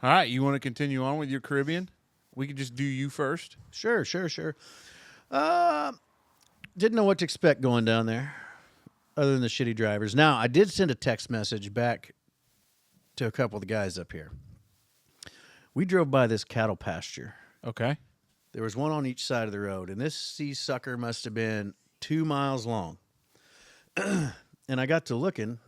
All right, you want to continue on with your Caribbean? We could just do you first. Sure. Didn't know what to expect going down there, other than the shitty drivers. Now, I did send a text message back to a couple of the guys up here. We drove by this cattle pasture. Okay. There was one on each side of the road, and this sea sucker must have been 2 miles long. And I got to looking,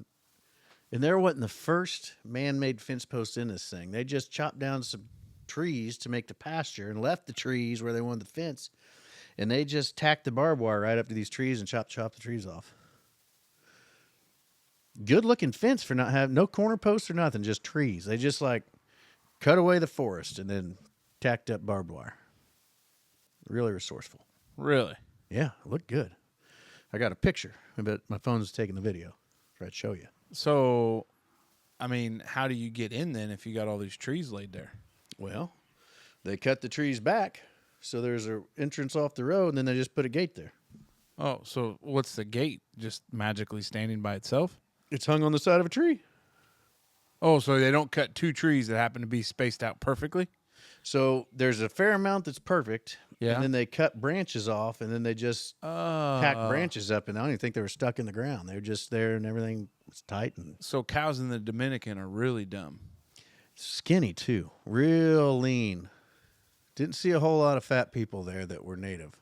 and there wasn't the first man-made fence post in this thing. They just chopped down some trees to make the pasture and left the trees where they wanted the fence, and they just tacked the barbed wire right up to these trees and chopped the trees off. Good-looking fence for not having no corner posts or nothing, just trees. They just like cut away the forest and then tacked up barbed wire. Really resourceful. Really? Yeah, it looked good. I got a picture, but my phone's taking the video. Try to show you. So, I mean, how do you get in then if you got all these trees laid there? Well, they cut the trees back, so there's an entrance off the road, and then they just put a gate there. Oh, so what's the gate? Just magically standing by itself? It's hung on the side of a tree. Oh, so they don't cut two trees that happen to be spaced out perfectly? So there's a fair amount that's perfect, Yeah. and then they cut branches off, and then they just pack branches up, and I don't even think they were stuck in the ground. They were just there, and everything was tight and So cows in the Dominican are really dumb. skinny, too. Real lean. Didn't see a whole lot of fat people there that were native.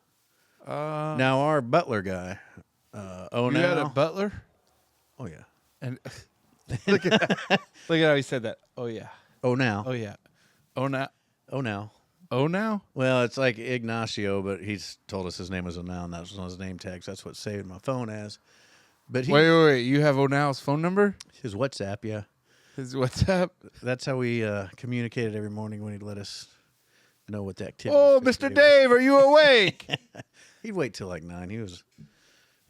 Now, our butler guy, You had a butler? Oh, yeah. And look at how he said that. Oh, yeah. Oh, now. Oh, yeah. Oh, now. Oh, now. Oh, now? Well, it's like Ignacio, but he's told us his name was Onal, and that was on his name tags. That's what's saved in my phone as. But Wait. You have O'Now's phone number? his WhatsApp, yeah. His WhatsApp? That's how we communicated every morning when he'd let us know what the activity Oh, was. Mr. Dave, are you awake? He'd wait till like 9. He was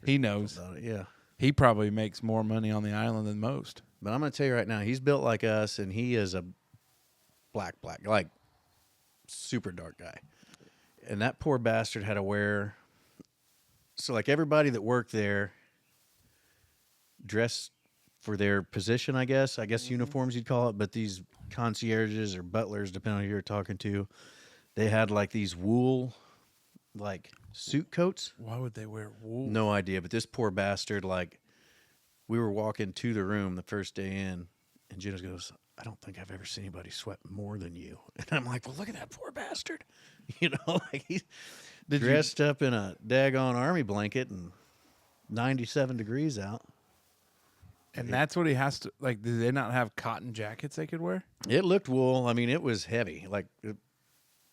He knows. about it, yeah. He probably makes more money on the island than most. But I'm going to tell you right now, he's built like us, and he is a black, like super dark guy. And that poor bastard had to wear, so like everybody that worked there dressed for their position, I guess uniforms you'd call it, but these concierges or butlers, depending on who you're talking to, they had like these wool like suit coats. Why would they wear wool? No idea, but this poor bastard, like, we were walking to the room the first day in, and Jenna goes, I don't think I've ever seen anybody sweat more than you. And I'm like, well, look at that poor bastard. You know, like he's dressed up in a daggone army blanket and 97 degrees out. And that's what he has to, like, do they not have cotton jackets they could wear? It looked wool. I mean, it was heavy. Like,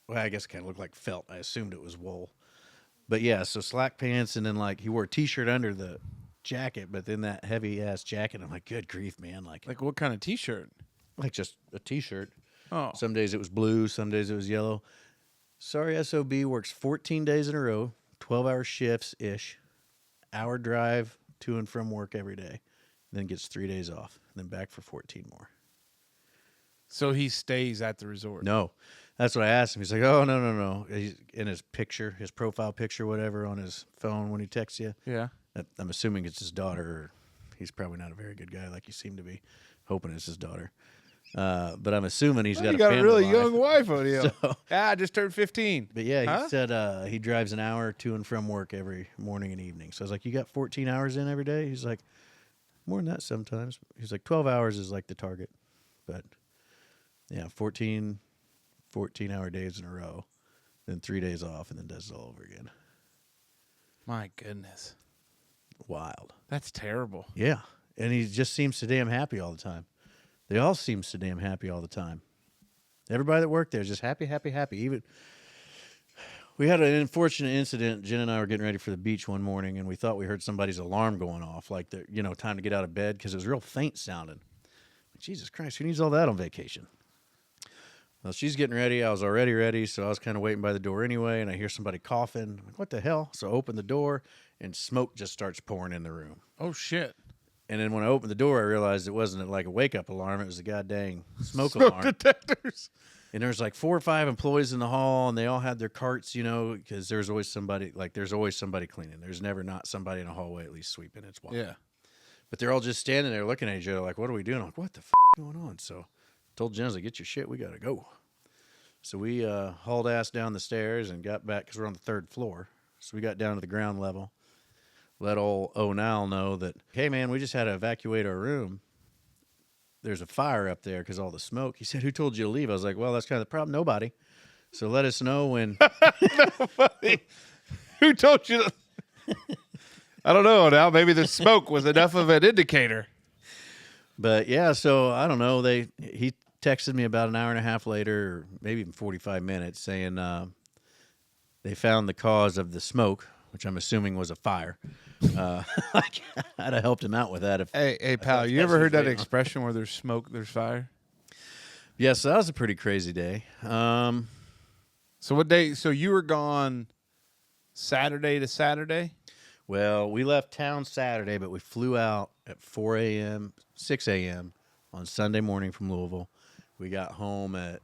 well, I guess it kind of looked like felt. I assumed it was wool. But yeah, so slack pants, and then like he wore a t-shirt under the jacket, but then that heavy ass jacket. I'm like, good grief, man! Like Like, what kind of T-shirt? just a t-shirt. Oh. Some days it was blue, some days it was yellow. Sorry, SOB works 14 days in a row, 12-hour shifts ish, hour drive to and from work every day, then gets 3 days off, then back for 14 more. So he stays at the resort. No. That's what I asked him. He's like, oh, no. He's in his picture, his profile picture, whatever, on his phone when he texts you. Yeah. I'm assuming it's his daughter. Or he's probably not a very good guy like you seem to be. Hoping it's his daughter. But I'm assuming he's got a family really life. young wife, Odeo. So- I just turned 15. But yeah, he Huh? said he drives an hour to and from work every morning and evening. So I was like, you got 14 hours in every day? He's like, more than that sometimes. He's like, 12 hours is like the target. But yeah, 14-hour days in a row, then 3 days off, and then does it all over again. My goodness. Wild. That's terrible. Yeah, and he just seems so damn happy all the time. They all seem so damn happy all the time. Everybody that worked there is just happy. Even we had an unfortunate incident. Jen and I were getting ready for the beach one morning, and we thought we heard somebody's alarm going off, like time to get out of bed, because it was real faint sounding. Jesus Christ, who needs all that on vacation? Well, she's getting ready. I was already ready, so I was kind of waiting by the door anyway, and I hear somebody coughing. I'm like, what the hell? So I open the door, and smoke just starts pouring in the room. Oh, shit. And then when I opened the door, I realized it wasn't like a wake-up alarm. It was a goddamn smoke alarm. detectors. And there's like 4 or 5 employees in the hall, and they all had their carts, because there's always somebody cleaning. There's never not somebody in a hallway at least sweeping. It's wild. Yeah. But they're all just standing there looking at each other like, what are we doing? I'm like, what the f*** is going on? So told Jen, I was like, get your shit. We got to go. So we hauled ass down the stairs and got back because we're on the 3rd floor. So we got down to the ground level. Let old O'Neill know that, hey, man, we just had to evacuate our room. There's a fire up there because all the smoke. He said, who told you to leave? I was like, well, that's kind of the problem. Nobody. So let us know when. Nobody. Who told you to? I don't know now. Maybe the smoke was enough of an indicator. But, yeah, so I don't know. He texted me about an hour and a half later, or maybe even 45 minutes, saying they found the cause of the smoke, which I'm assuming was a fire. I'd have helped him out with that. Hey, pal, you ever heard that expression where there's smoke, there's fire? Yes, that was a pretty crazy day. So what day? So you were gone Saturday to Saturday? Well, we left town Saturday, but we flew out at 4 a.m., 6 a.m. on Sunday morning from Louisville. We got home at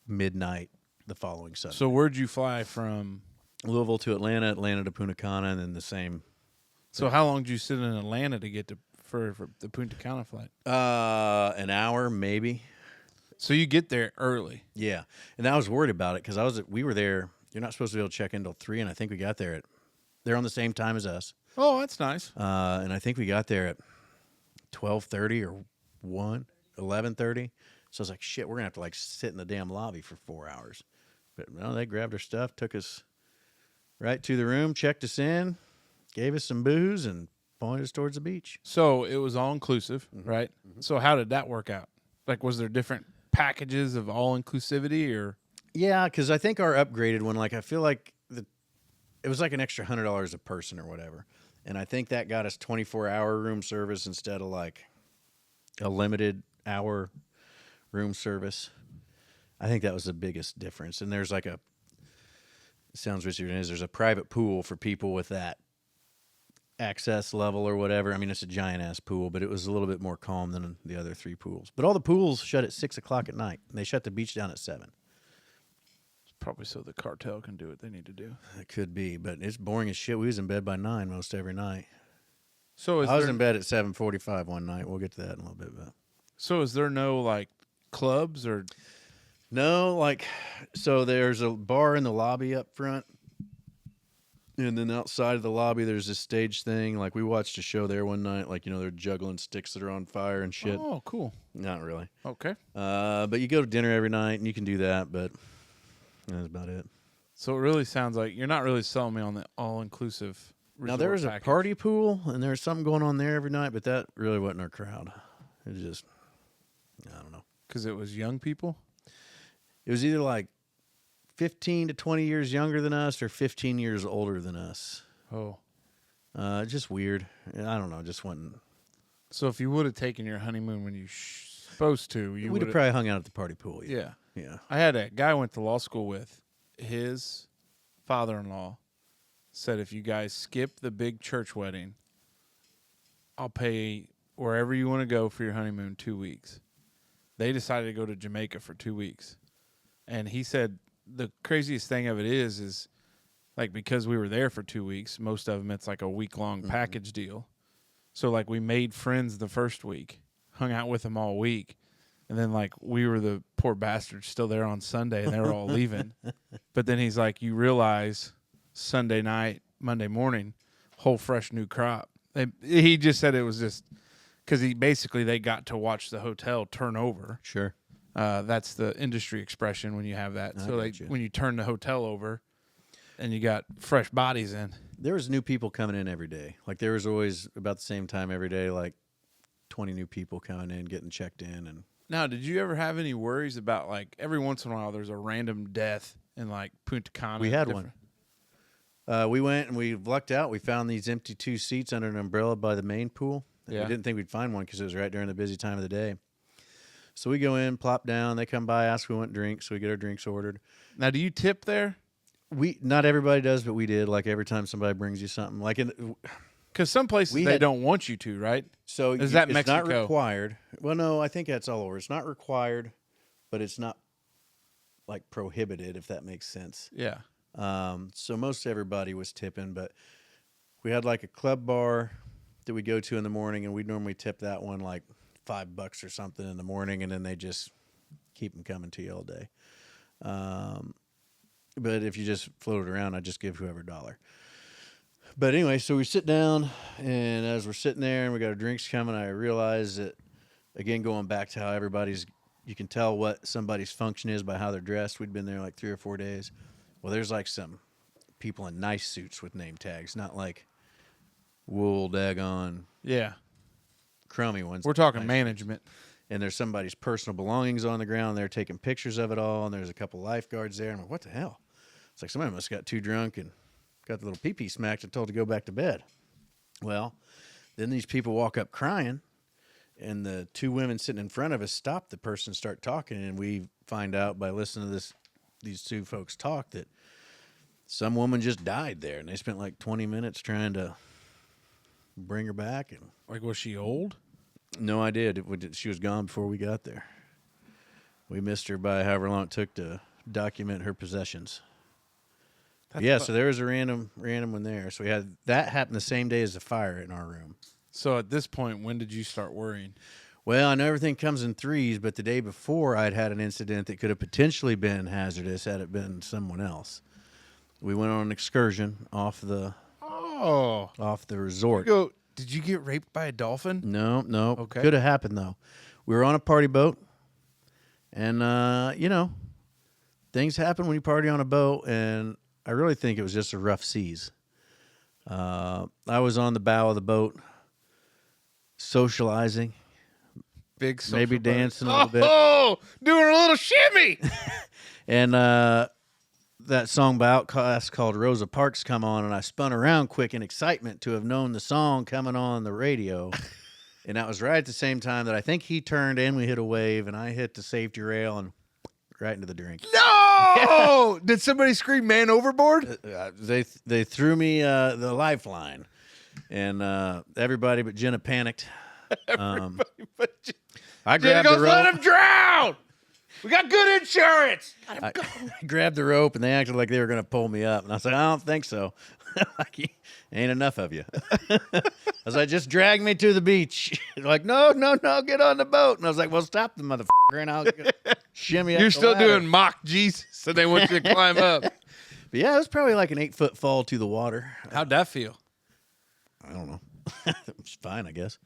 midnight the following Sunday. So where'd you fly from? Louisville to Atlanta, Atlanta to Punta Cana, and then the same. So how long did you sit in Atlanta to get to for the Punta Cana flight? An hour, maybe. So you get there early. Yeah, and I was worried about it because we were there. You're not supposed to be able to check in until 3, and I think we got there they're on the same time as us. Oh, that's nice. And I think we got there at 12:30 or 11:30. So I was like, shit, we're going to have to like sit in the damn lobby for 4 hours. But no, they grabbed our stuff, took us right to the room, checked us in, gave us some booze, and pointed us towards the beach. So it was all inclusive, right? Mm-hmm. So how did that work out? Like, was there different packages of all inclusivity, or? Yeah, because I think our upgraded one, like I feel like it was like an extra $100 a person or whatever. And I think that got us 24-hour room service instead of like a limited hour room service. I think that was the biggest difference. And there's like it sounds richer than it is. There's a private pool for people with that access level or whatever. I mean, it's a giant ass pool, but it was a little bit more calm than the other 3 pools. But all the pools shut at 6 o'clock at night. And they shut the beach down at 7. Probably so the cartel can do what they need to do. It could be, but it's boring as shit. We was in bed by 9 most every night. So I was in bed at 7:45 one night. We'll get to that in a little bit. But. So is there no like clubs or? No, like, so there's a bar in the lobby up front. And then outside of the lobby, there's this stage thing. Like, we watched a show there one night. Like, they're juggling sticks that are on fire and shit. Oh, cool. Not really. Okay. But you go to dinner every night, and you can do that, but that's about it. So it really sounds like you're not really selling me on the all-inclusive resort Now, there was package. a party pool, and there was something going on there every night, but that really wasn't our crowd. It was just, I don't know. Because it was young people? It was either like 15 to 20 years younger than us or 15 years older than us. Oh. Just weird. I don't know. Just wasn't. So if you would have taken your honeymoon when you supposed to, We'd have probably hung out at the party pool. Yeah. Yeah. I had a guy I went to law school with. His father-in-law said, if you guys skip the big church wedding, I'll pay wherever you want to go for your honeymoon 2 weeks. They decided to go to Jamaica for 2 weeks. And he said the craziest thing of it is like, because we were there for 2 weeks, most of them it's like a week-long package deal. So like we made friends the first week, hung out with them all week. And then, like, we were the poor bastards still there on Sunday, and they were all leaving. But then he's like, you realize Sunday night, Monday morning, whole fresh new crop. He just said it was just because they got to watch the hotel turn over. Sure. That's the industry expression when you have that. So when you turn the hotel over and you got fresh bodies in. There was new people coming in every day. Like, there was always about the same time every day, like 20 new people coming in, getting checked in, and. Now, did you ever have any worries about, like, every once in a while there's a random death in, like, Punta Cana? We had one. We went and we lucked out. We found these empty 2 seats under an umbrella by the main pool. Yeah. We didn't think we'd find one because it was right during the busy time of the day. So we go in, plop down. They come by, ask if we want drinks. So we get our drinks ordered. Now, do you tip there? Not everybody does, but we did. Like, every time somebody brings you something. Like, because some places they don't want you to, right? So is that it's Mexico? Not required. Well, no, I think that's all over. It's not required, but it's not like prohibited, if that makes sense. Yeah. So most everybody was tipping, but we had like a club bar that we go to in the morning, and we'd normally tip that one like $5 or something in the morning, and then they just keep them coming to you all day. But if you just float it around, I'd just give whoever $1. But anyway, so we sit down, and as we're sitting there and we got our drinks coming, I realize that, again, going back to how you can tell what somebody's function is by how they're dressed. We'd been there like 3 or 4 days. Well, there's like some people in nice suits with name tags, not like wool daggone crummy ones. We're talking nice management. And there's somebody's personal belongings on the ground. They're taking pictures of it all, and there's a couple lifeguards there. I'm like, what the hell? It's like somebody must have got too drunk and got the little pee-pee smacked and told to go back to bed. Well, then these people walk up crying, and the 2 women sitting in front of us stop the person and start talking, and we find out by listening to these 2 folks talk that some woman just died there, and they spent like 20 minutes trying to bring her back. And Like, was she old? no idea. She was gone before we got there. We missed her by however long it took to document her possessions. So there was a random one there. So we had that happen the same day as the fire in our room. So at this point, when did you start worrying? Well, I know everything comes in threes, but the day before I'd had an incident that could have potentially been hazardous had it been someone else. We went on an excursion off the resort. Did you get raped by a dolphin? No. Okay. Could have happened, though. We were on a party boat, and, things happen when you party on a boat, and I really think it was just a rough seas. I was on the bow of the boat socializing. Big social maybe buzz. dancing a little bit. Oh, doing a little shimmy. And that song by Outkast called Rosa Parks come on, and I spun around quick in excitement to have known the song coming on the radio. And that was right at the same time that I think he turned and we hit a wave, and I hit the safety rail and right into the drink. No! Did somebody scream "man overboard"? They threw me the lifeline, and everybody but Jenna panicked. I Jenna grabbed goes, the rope. "Let him drown! We got good insurance." I grabbed the rope, and they acted like they were going to pull me up. And I was like, I don't think so. Like, ain't enough of you. I was like, just drag me to the beach. They're like, no, get on the boat. And I was like, well, stop the motherfucker, and I'll shimmy up You're the still ladder. doing mock Jesus, so they want you to climb up. But yeah, it was probably like an 8-foot fall to the water. How'd that feel? I don't know. It's fine, I guess.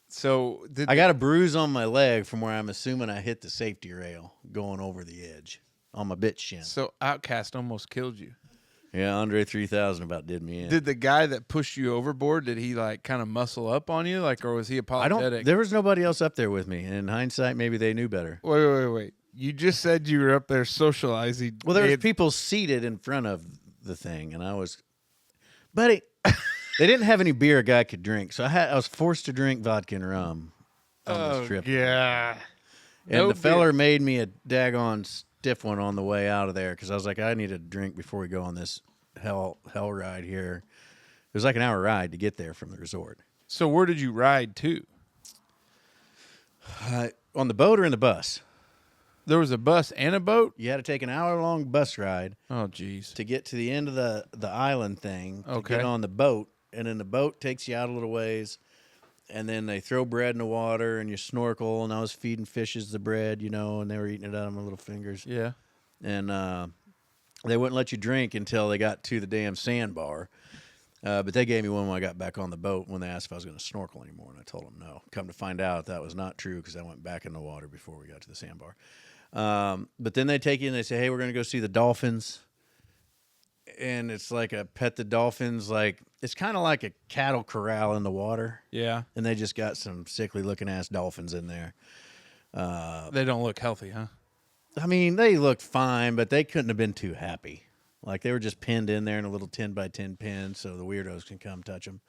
So I got a bruise on my leg from where I'm assuming I hit the safety rail going over the edge on my bitch shin. So Outkast almost killed you. Yeah, Andre 3000 about did me in. Did the guy that pushed you overboard, did he like kind of muscle up on you, like, or was he apologetic? There was nobody else up there with me. In hindsight, maybe they knew better. Wait. You just said you were up there socializing. Well, there was people seated in front of the thing, and I was, buddy. They didn't have any beer a guy could drink, so I was forced to drink vodka and rum on this trip. Yeah. And No the feller made me a daggone stiff one on the way out of there because I was like, I need a drink before we go on this hell ride here. It was like an hour ride to get there from the resort. So where did you ride to? On the boat or in the bus? There was a bus and a boat? You had to take an hour-long bus ride Oh, jeez. to get to the end of the island thing to Okay. get on the boat. And then the boat takes you out a little ways, and then they throw bread in the water, and you snorkel, and I was feeding fishes the bread, and they were eating it out of my little fingers. Yeah. And they wouldn't let you drink until they got to the damn sandbar. But they gave me one when I got back on the boat when they asked if I was going to snorkel anymore, and I told them no. Come to find out, that was not true because I went back in the water before we got to the sandbar. But then they take you and they say, hey, we're going to go see the dolphins. And it's like a pet the dolphins, like it's kind of like a cattle corral in the water. Yeah. And they just got some sickly looking ass dolphins in there. They don't look healthy, huh? I mean, they looked fine, but they couldn't have been too happy. Like they were just pinned in there in a little 10 by 10 pin so the weirdos can come touch them.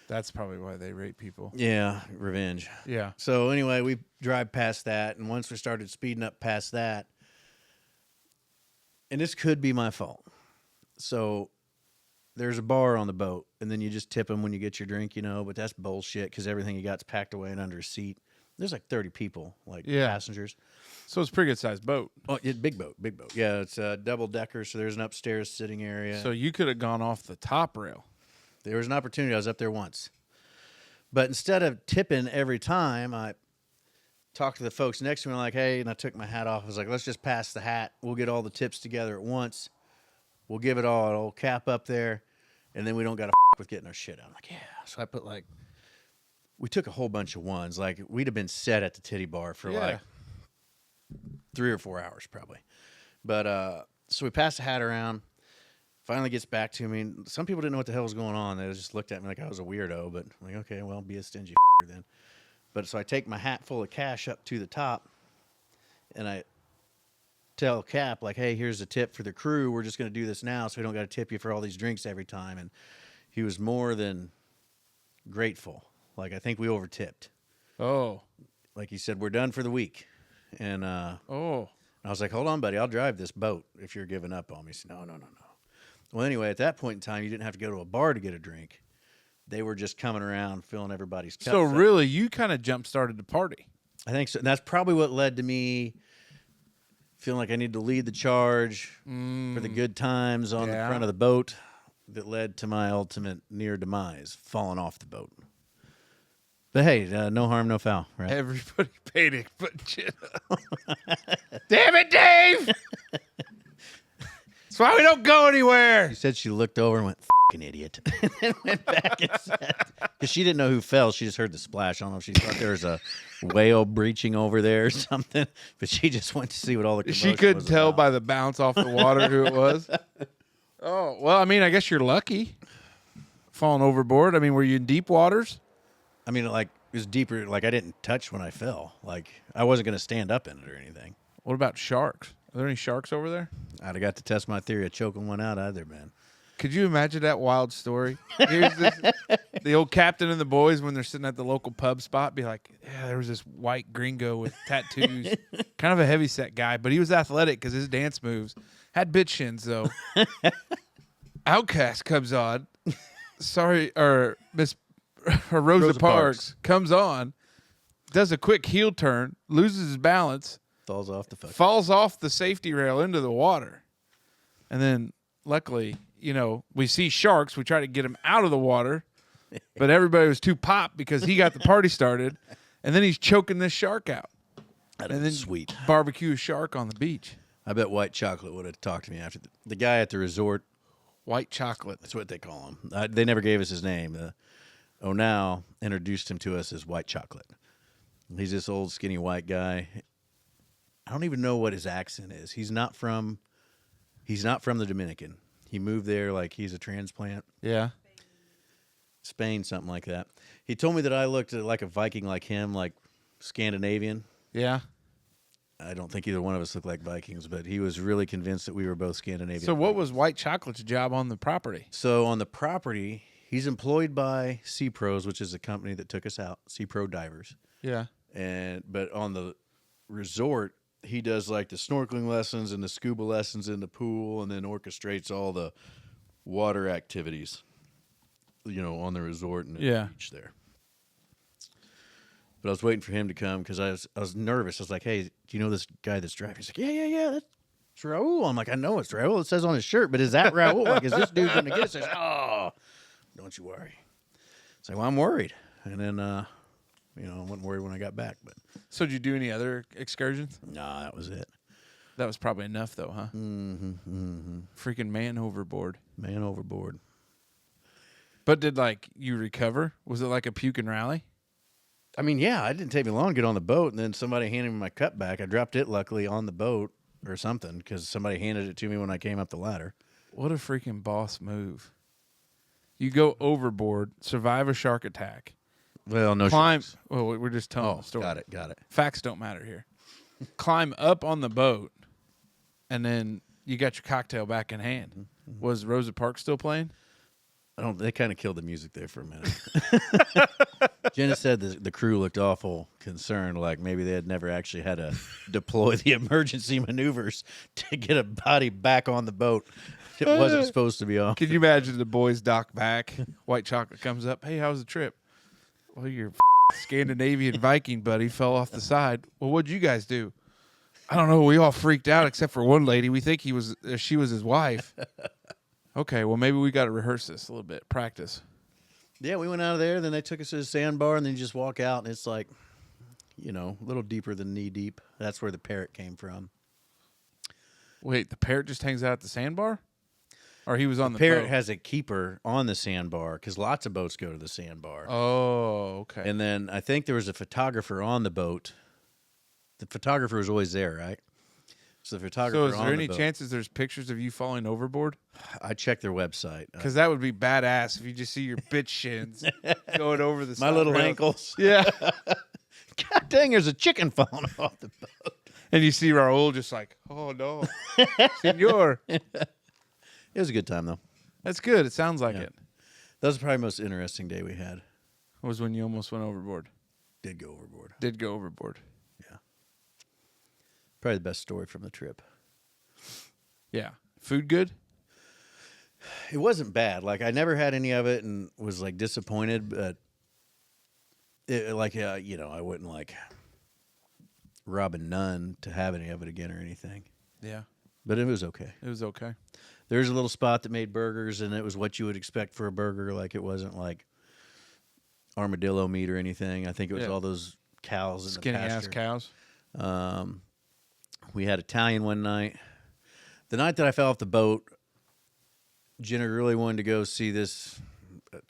That's probably why they rape people. Yeah, revenge. Yeah. So anyway, we drive past that, and once we started speeding up past that, and this could be my fault. So there's a bar on the boat, and then you just tip them when you get your drink, but that's bullshit because everything you got's packed away and under a seat. There's like 30 people, like passengers. So it's a pretty good sized boat. Oh, it's big boat. Yeah, it's a double decker, so there's an upstairs sitting area. So you could have gone off the top rail. There was an opportunity. I was up there once. But instead of tipping every time, talked to the folks next to me, like, hey, and I took my hat off. I was like, let's just pass the hat. We'll get all the tips together at once. We'll give it all an old cap up there, and then we don't got to with getting our shit out. I'm like, yeah. So I put like, we took a whole bunch of ones. Like, we'd have been set at the titty bar for like 3 or 4 hours probably. But so we passed the hat around. Finally gets back to me. Some people didn't know what the hell was going on. They just looked at me like I was a weirdo. But I'm like, okay, well, be a stingy then. But so I take my hat full of cash up to the top, and I tell Cap, like, hey, here's a tip for the crew. We're just going to do this now, so we don't got to tip you for all these drinks every time. And he was more than grateful. Like, I think we over-tipped. Oh. Like he said, we're done for the week. And I was like, hold on, buddy. I'll drive this boat if you're giving up on me. He said, no. Well, anyway, at that point in time, you didn't have to go to a bar to get a drink. They were just coming around, filling everybody's cups. So really, you kind of jump-started the party. I think so. And that's probably what led to me feeling like I need to lead the charge for the good times on the front of the boat that led to my ultimate near demise, falling off the boat. But hey, no harm, no foul, right? Everybody paid it, but shit. Damn it, Dave! That's why we don't go anywhere. She said she looked over and went, "Fucking idiot," and then went back and said, because she didn't know who fell. She just heard the splash. I don't know if she thought there was a whale breaching over there or something, but she just went to see what all the commotion She couldn't was tell about. by the bounce off the water who it was. Oh, well, I mean, I guess you're lucky falling overboard. I mean, were you in deep waters? I mean, like, it was deeper. Like, I didn't touch when I fell. Like, I wasn't going to stand up in it or anything. What about sharks? Are there any sharks over there? I'd have got to test my theory of choking one out either, man. Could you imagine that wild story? Here's the old captain and the boys when they're sitting at the local pub spot be like, yeah, there was this white gringo with tattoos. Kind of a heavyset guy, but he was athletic because his dance moves. Had bitch shins, though. Outcast comes on. Rosa Parks comes on, does a quick heel turn, loses his balance, falls off the safety rail into the water. And then, luckily, we see sharks. We try to get him out of the water, but everybody was too popped because he got the party started. And then he's choking this shark out. And then sweet. Barbecue a shark on the beach. I bet White Chocolate would have talked to me after the guy at the resort. White Chocolate. That's what they call him. They never gave us his name. Now introduced him to us as White Chocolate. He's this old skinny white guy. I don't even know what his accent is. He's not from the Dominican. He moved there like he's a transplant. Yeah. Spain, something like that. He told me that I looked like a Viking like him, like Scandinavian. Yeah. I don't think either one of us looked like Vikings, but he was really convinced that we were both Scandinavian. So what was White Chocolate's job on the property? So on the property, he's employed by Sea Pros, which is a company that took us out, Sea Pro Divers. Yeah. But on the resort, he does like the snorkeling lessons and the scuba lessons in the pool, and then orchestrates all the water activities, on the resort and the beach there. But I was waiting for him to come because I was nervous. I was like, hey, do you know this guy that's driving? He's like, yeah, that's Raul. I'm like, I know it's Raul. It says on his shirt, but is that Raul? Like, is this dude going to get us? He says, oh, don't you worry. It's like, well, I'm worried. And then, I wasn't worried when I got back. But So did you do any other excursions? Nah, that was it. That was probably enough, though, huh? Freaking man overboard. Man overboard. But did, you recover? Was it like a puke and rally? I mean, yeah, it didn't take me long to get on the boat, and then somebody handed me my cup back. I dropped it, luckily, on the boat or something, because somebody handed it to me when I came up the ladder. What a freaking boss move. You go overboard, survive a shark attack. Well, no climb. sharks. Well, we're just telling the story. Got it. Facts don't matter here. Climb up on the boat, and then you got your cocktail back in hand. Was Rosa Parks still playing? They kind of killed the music there for a minute. Jenna said the crew looked awful concerned, like maybe they had never actually had to deploy the emergency maneuvers to get a body back on the boat. It wasn't supposed to be on. Can you imagine the boys dock back? White Chocolate comes up. Hey, how was the trip? Well, your Scandinavian Viking buddy fell off the side. Well, what'd you guys do? I don't know. We all freaked out except for one lady. We think she was his wife. Okay, well, maybe we got to rehearse this a little bit, practice. Yeah, we went out of there. Then they took us to the sandbar, and then you just walk out, and it's like you know, a little deeper than knee deep. That's where the parrot came from. Wait, the parrot just hangs out at the sandbar? Or he was on the parrot boat? has a keeper on the sandbar because lots of boats go to the sandbar. Oh, okay. And then I think there was a photographer on the boat. The photographer was always there, right? So the photographer So is on there the any boat. chances there's pictures of you falling overboard? I checked their website. Because that would be badass if you just see your bitch shins going over the My side little rail. ankles. Yeah. God dang, there's a chicken falling off the boat. And you see Raul just like, oh, no. Senor. It was a good time, though. That's good. It sounds like Yeah. it. That was probably the most interesting day we had. Was when you almost went overboard. Did go overboard. Did go overboard. Yeah. Probably the best story from the trip. Yeah. Food good? It wasn't bad. Like, I never had any of it and was, like, disappointed, but, you know, I wouldn't, like, rob a nun to have any of it again or anything. Yeah. But it was okay. It was okay. There's a little spot that made burgers, and it was what you would expect for a burger. Like, it wasn't, like, armadillo meat or anything. I think it was all those cows in Skinny the pasture. ass cows. We had Italian one night. The night that I fell off the boat, Jenna really wanted to go see this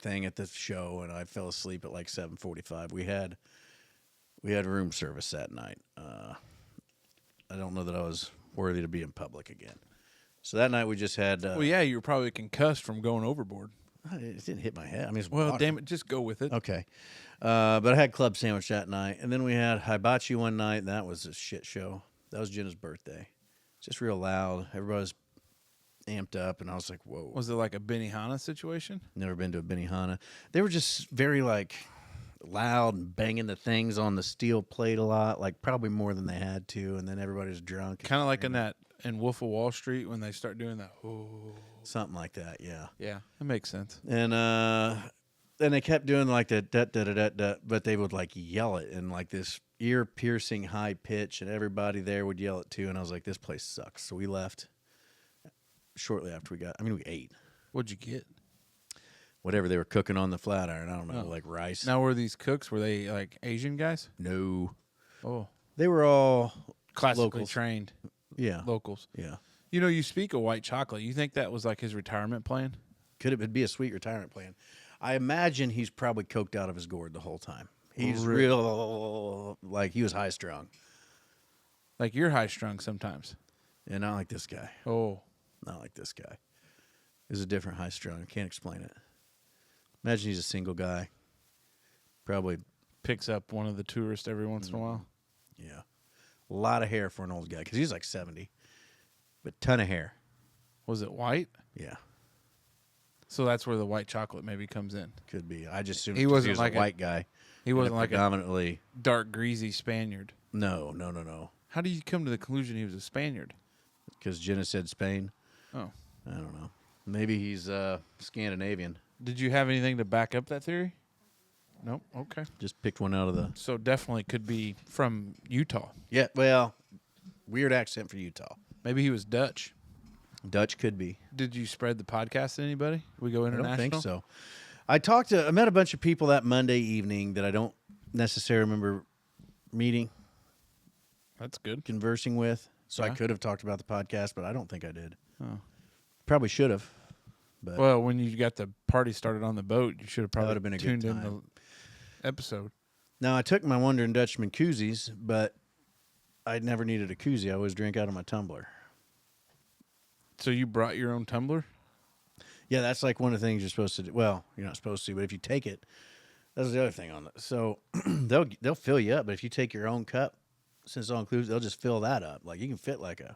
thing at the show, and I fell asleep at like 7:45. We had room service that night. I don't know that I was worthy to be in public again. So that night we just had. Well, yeah, you were probably concussed from going overboard. It didn't hit my head. I mean, it's Well, water. damn it, just go with it. Okay. But I had club sandwich that night. And then we had hibachi one night, and that was a shit show. That was Jenna's birthday. Just real loud. Everybody was amped up, and I was like, whoa. Was it like a Benihana situation? Never been to a Benihana. They were just very, like, loud and banging the things on the steel plate a lot, like probably more than they had to, and then everybody was drunk. Kind of like in Wolf of Wall Street when they start doing that. Oh. Something like that, yeah. Yeah, that makes sense. And then they kept doing like that, but they would like yell it in like this ear-piercing high pitch, and everybody there would yell it too. And I was like, this place sucks. So we left shortly after we ate. What'd you get? Whatever they were cooking on the flat iron. I don't know, like rice. Now, were these cooks, were they like Asian guys? No. Oh. They were all Classically locals. trained Yeah. locals. Yeah. You know, you speak of white chocolate. You think that was like his retirement plan? It'd be a sweet retirement plan. I imagine he's probably coked out of his gourd the whole time. He's Really? real, like he was high strung. Like you're high strung sometimes. And not like this guy. Oh. Not like this guy. There's a different high strung. I can't explain it. Imagine he's a single guy. Probably, Picks up one of the tourists every once in a while. yeah. A lot of hair for an old guy because he's like 70. But ton of hair. Was it white? Yeah. So that's where the white chocolate maybe comes in. Could be. I just assumed He 'cause wasn't was like a white guy. He wasn't like a predominantly. dark, greasy Spaniard. No. How do you come to the conclusion he was a Spaniard? Because Jenna said Spain. Oh. I don't know. Maybe he's Scandinavian. Did you have anything to back up that theory? Nope. Okay. Just picked one out of the. So definitely could be from Utah. Yeah, well, weird accent for Utah. Maybe he was Dutch. Dutch could be. Did you spread the podcast to anybody? Did we go I international? don't think so. I met a bunch of people that Monday evening that I don't necessarily remember meeting, That's good. conversing with. So I Yeah. could have talked about the podcast, but I don't think I did. Oh. Probably should have. But Well, when you got the party started on the boat, you should have probably would've been a good tuned in time. the episode. now I took my Wandering Dutchman koozies, but I never needed a koozie. I always drink out of my tumbler. So you brought your own tumbler? Yeah, that's like one of the things you're supposed to do. Well, you're not supposed to, but if you take it, that's the other thing on it. So they'll fill you up, but if you take your own cup, since it's all inclusive, they'll just fill that up. Like you can fit like a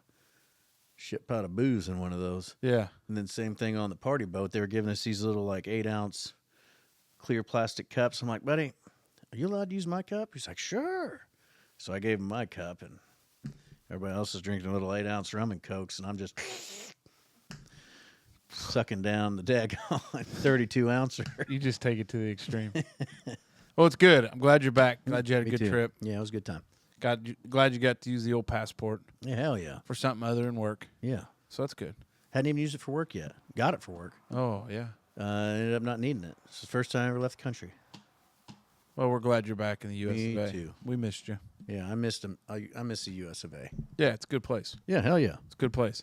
shit pot of booze in one of those. Yeah. And then same thing on the party boat. They were giving us these little like 8-ounce clear plastic cups. I'm like, buddy, are you allowed to use my cup? He's like, sure. So I gave him my cup, and everybody else is drinking a little 8-ounce rum and cokes, and I'm just sucking down the daggone 32-ouncer. You just take it to the extreme. Well, it's good. I'm glad you're back. Glad you had a Me good too. trip. Yeah, it was a good time. Glad you got to use the old passport Yeah, hell yeah. for something other than work. Yeah. So that's good. Hadn't even used it for work yet. Got it for work. Oh, yeah. Ended up not needing it. It's the first time I ever left the country. Well, we're glad you're back in the U.S. Me of A. too. We missed you. Yeah, I missed him. I miss the U.S. of A. Yeah, it's a good place. Yeah, hell yeah. It's a good place.